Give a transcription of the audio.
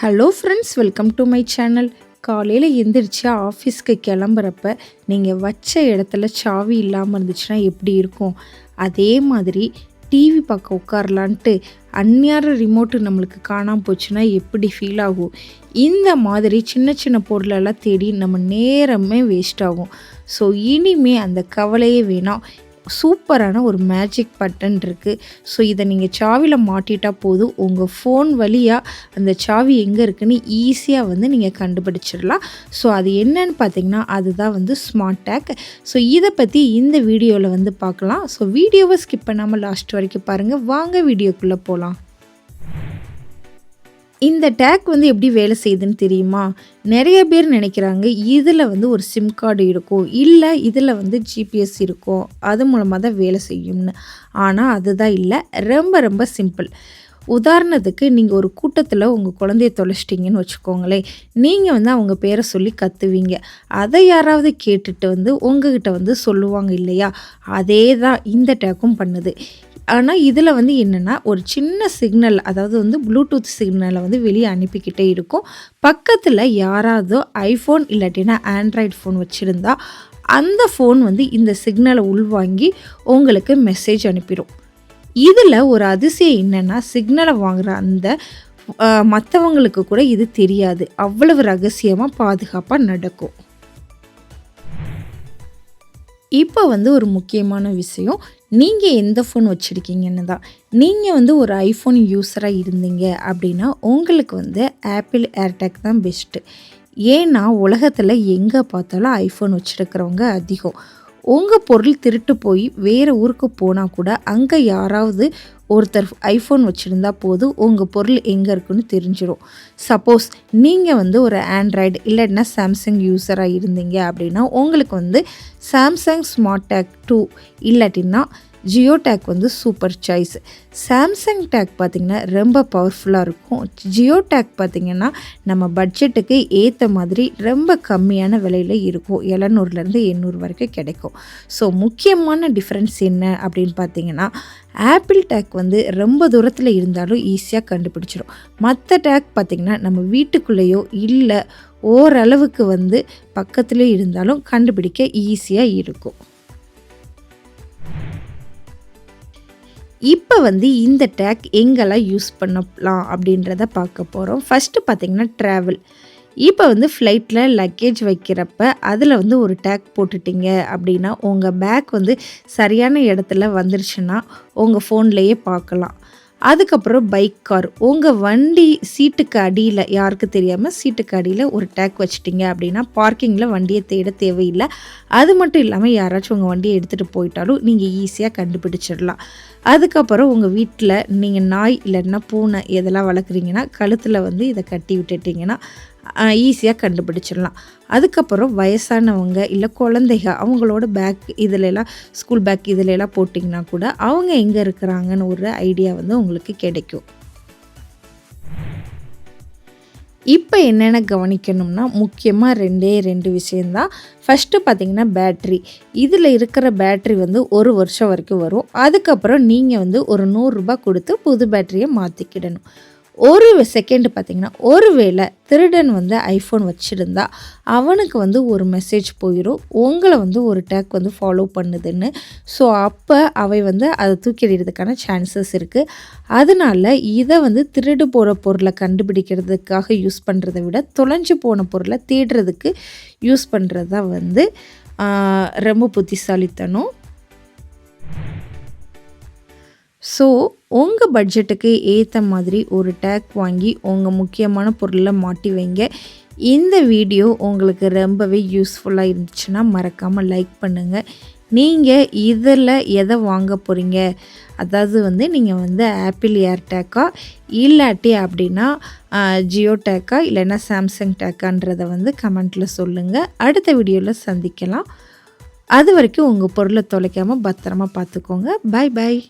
Hello friends, welcome to my channel. காலையில் எந்திரிச்சு ஆஃபீஸ்க்கு கிளம்புறப்ப நீங்கள் வச்ச இடத்துல சாவி இல்லாமல் இருந்துச்சுன்னா எப்படி இருக்கும்? அதே மாதிரி டிவி பார்க்க உட்காரலான்ட்டு அந்நியார ரிமோட்டு நம்மளுக்கு காணாமல் போச்சுன்னா எப்படி ஃபீல் ஆகும்? இந்த மாதிரி சின்ன சின்ன பொருளெல்லாம் தேடி நம்ம நேரமே வேஸ்ட் ஆகும். ஸோ இனிமே அந்த கவலையே வேணாம். சூப்பரான ஒரு மேஜிக் பட்டன் இருக்குது. ஸோ இதை நீங்கள் சாவியில் மாட்டிட்டா போதும், உங்கள் ஃபோன் வழியாக அந்த சாவி எங்கே இருக்குதுன்னு ஈஸியாக நீங்கள் கண்டுபிடிச்சிடலாம். ஸோ அது என்னன்னு பார்த்தீங்கன்னா, அதுதான் ஸ்மார்ட் டேக். ஸோ இதை பற்றி இந்த வீடியோவில் பார்க்கலாம். ஸோ வீடியோவை ஸ்கிப் பண்ணாமல் லாஸ்ட் வரைக்கும் பாருங்கள். வாங்க வீடியோக்குள்ளே போகலாம். இந்த டேக் எப்படி வேலை செய்யுதுன்னு தெரியுமா? நிறைய பேர் நினைக்கிறாங்க இதில் ஒரு சிம் கார்டு இருக்கும், இல்லை இதில் ஜிபிஎஸ் இருக்கும், அது மூலமாக தான் வேலை செய்யும்னு. ஆனால் அதுதான் இல்லை. ரொம்ப ரொம்ப சிம்பிள். உதாரணத்துக்கு நீங்கள் ஒரு கூட்டத்தில் உங்கள் குழந்தைய தொலைச்சிட்டிங்கன்னு வச்சுக்கோங்களேன். நீங்கள் அவங்க பேரை சொல்லி கத்துவீங்க. அதை யாராவது கேட்டுட்டு உங்ககிட்ட சொல்லுவாங்க இல்லையா? அதே தான் இந்த டேக்கும் பண்ணுது. ஆனால் இதில் என்னென்னா, ஒரு சின்ன சிக்னல், அதாவது ப்ளூடூத் சிக்னலை வெளியே அனுப்பிக்கிட்டே இருக்கும். பக்கத்தில் யாராவது ஐஃபோன் இல்லாட்டினா ஆண்ட்ராய்டு ஃபோன் வச்சுருந்தா அந்த ஃபோன் இந்த சிக்னலை உள்வாங்கி உங்களுக்கு மெசேஜ் அனுப்பிடும். இதில் ஒரு அதிசயம் என்னென்னா, சிக்னலை வாங்குகிற அந்த மற்றவங்களுக்கு கூட இது தெரியாது. அவ்வளவு ரகசியமாக பாதுகாப்பாக நடக்கும். இப்போ ஒரு முக்கியமான விஷயம், நீங்கள் எந்த ஃபோன் வச்சுருக்கீங்கன்னு தான். நீங்கள் ஒரு ஐஃபோன் யூஸராக இருந்தீங்க அப்படின்னா உங்களுக்கு ஆப்பிள் ஏர்டேக் தான் பெஸ்ட்டு. ஏன்னா உலகத்தில் எங்கே பார்த்தாலும் ஐஃபோன் வச்சுருக்கிறவங்க அதிகம். உங்கள் பொருள் திருட்டு போய் வேறு ஊருக்கு போனால் கூட அங்கே யாராவது ஒருத்தர் ஐஃபோன் வச்சுருந்தா போதும், உங்கள் பொருள் எங்கே இருக்குன்னு தெரிஞ்சிடும். சப்போஸ் நீங்கள் ஒரு ஆண்ட்ராய்டு இல்லைன்னா சாம்சங் யூஸராக இருந்தீங்க அப்படின்னா உங்களுக்கு சாம்சங் ஸ்மார்ட் டேக் 2 இல்லாட்டின்னா Jio tag super choice. Samsung tag பார்த்திங்கன்னா ரொம்ப பவர்ஃபுல்லாக இருக்கும். ஜியோ டேக் பார்த்திங்கன்னா நம்ம பட்ஜெட்டுக்கு ஏற்ற மாதிரி ரொம்ப கம்மியான விலையில் இருக்கும். 700லேருந்து 800 வரைக்கும் கிடைக்கும். ஸோ முக்கியமான டிஃப்ரென்ஸ் என்ன அப்படின்னு பார்த்திங்கன்னா, ஆப்பிள் டேக் ரொம்ப தூரத்தில் இருந்தாலும் ஈஸியாக கண்டுபிடிச்சிடும். மற்ற டேக் பார்த்திங்கன்னா நம்ம வீட்டுக்குள்ளேயோ இல்லை ஓரளவுக்கு பக்கத்துலேயே இருந்தாலும் கண்டுபிடிக்க ஈஸியாக இருக்கும். இப்போ இந்த டேக் எங்கெல்லாம் யூஸ் பண்ணலாம் அப்படின்றத பார்க்க போகிறோம். ஃபஸ்ட்டு பார்த்திங்கன்னா ட்ராவல். இப்போ ஃப்ளைட்டில் லக்கேஜ் வைக்கிறப்ப அதில் ஒரு டேக் போட்டுட்டிங்க அப்படின்னா உங்கள் பேக் சரியான இடத்துல வந்துருச்சுன்னா உங்கள் ஃபோன்லேயே பார்க்கலாம். அதுக்கப்புறம் பைக், கார், உங்கள் வண்டி சீட்டுக்கு அடியில், யாருக்கு தெரியாமல் சீட்டுக்கு அடியில் ஒரு டேக் வச்சிட்டிங்க அப்படின்னா பார்க்கிங்கில் வண்டியை தேட தேவையில்லை. அது மட்டும் இல்லாமல் யாராச்சும் உங்கள் வண்டியை எடுத்துகிட்டு போயிட்டாலும் நீங்கள் ஈஸியாக கண்டுபிடிச்சிடலாம். அதுக்கப்புறம் உங்கள் வீட்டில் நீங்கள் நாய் இல்லைன்னா பூனை எதெல்லாம் வளர்க்குறீங்கன்னா கழுத்தில் இதை கட்டி விட்டுட்டிங்கன்னா ஈஸியாக கண்டுபிடிச்சிடலாம். அதுக்கப்புறம் வயசானவங்க இல்லை குழந்தைங்க அவங்களோட பேக் இதிலெல்லாம், ஸ்கூல் பேக் இதிலெல்லாம் போட்டிங்கன்னா கூட அவங்க எங்கே இருக்கிறாங்கன்னு ஒரு ஐடியா உங்களுக்கு கிடைக்கும். இப்போ என்னென்ன கவனிக்கணும்னா, முக்கியமாக 2 விஷயந்தான். ஃபஸ்ட்டு பார்த்திங்கன்னா பேட்ரி. இதில் இருக்கிற பேட்ரி 1 வருஷம் வரைக்கும் வரும். அதுக்கப்புறம் நீங்கள் ஒரு ₹100 கொடுத்து புது பேட்டரியை மாற்றிக்கிடணும். ஒரு செகண்ட் பார்த்திங்கன்னா, ஒருவேளை திருடன் ஐஃபோன் வச்சுருந்தா அவனுக்கு ஒரு மெசேஜ் போயிடும், உங்களை ஒரு டேக் ஃபாலோ பண்ணுதுன்னு. ஸோ அப்போ அவை அதை தூக்கிடுறதுக்கான சான்சஸ் இருக்குது. அதனால் இதை திருடு போகிற பொருளை கண்டுபிடிக்கிறதுக்காக யூஸ் பண்ணுறதை விட தொலைஞ்சு போன பொருளை தேடுறதுக்கு யூஸ் பண்ணுறது தான் ரொம்ப புத்திசாலித்தனம். ஸோ உங்கள் பட்ஜெட்டுக்கு ஏற்ற மாதிரி ஒரு டேக் வாங்கி உங்கள் முக்கியமான பொருளை மாட்டி வைங்க. இந்த வீடியோ உங்களுக்கு ரொம்பவே யூஸ்ஃபுல்லாக இருந்துச்சுன்னா மறக்காமல் லைக் பண்ணுங்கள். நீங்கள் இதில் எதை வாங்க போகிறீங்க, அதாவது நீங்கள் ஆப்பிள் ஏர் டேக்கா இல்லாட்டி அப்படின்னா ஜியோ டேக்கா இல்லைன்னா சாம்சங் டேக்கான்றதை கமெண்ட்டில் சொல்லுங்கள். அடுத்த வீடியோவில் சந்திக்கலாம். அது வரைக்கும் உங்கள் பொருளை தொலைக்காமல் பத்திரமா பார்த்துக்கோங்க. பாய் பாய்.